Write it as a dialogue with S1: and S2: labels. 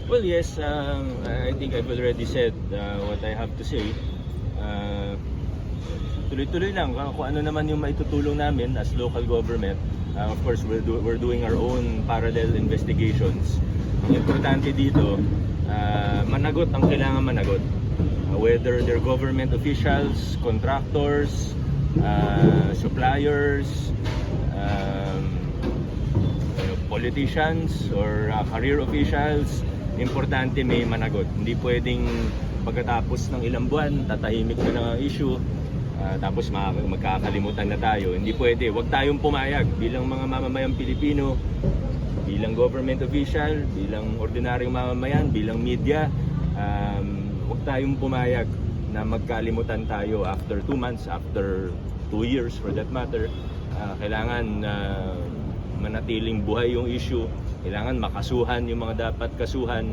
S1: Well, yes, I think I've already said what I have to say. Uh, Tuloy-tuloy lang kung ano naman yung maitutulong namin as local government. Of course, we're doing our own parallel investigations. Ang importante dito, managot ang kailangan managot. Whether they're government officials, contractors, suppliers, politicians or career officials, importante may managot. Hindi pwedeng pagkatapos ng ilang buwan, tatahimik na ng issue, tapos magkakalimutan na tayo. Hindi pwede. Huwag tayong pumayag bilang mga mamamayang Pilipino, bilang government official, bilang ordinaryong mamamayan, bilang media. Huwag tayong pumayag na magkalimutan tayo after 2 months, after 2 years for that matter. Kailangan manatiling buhay yung issue. Kailangan makasuhan yung mga dapat kasuhan.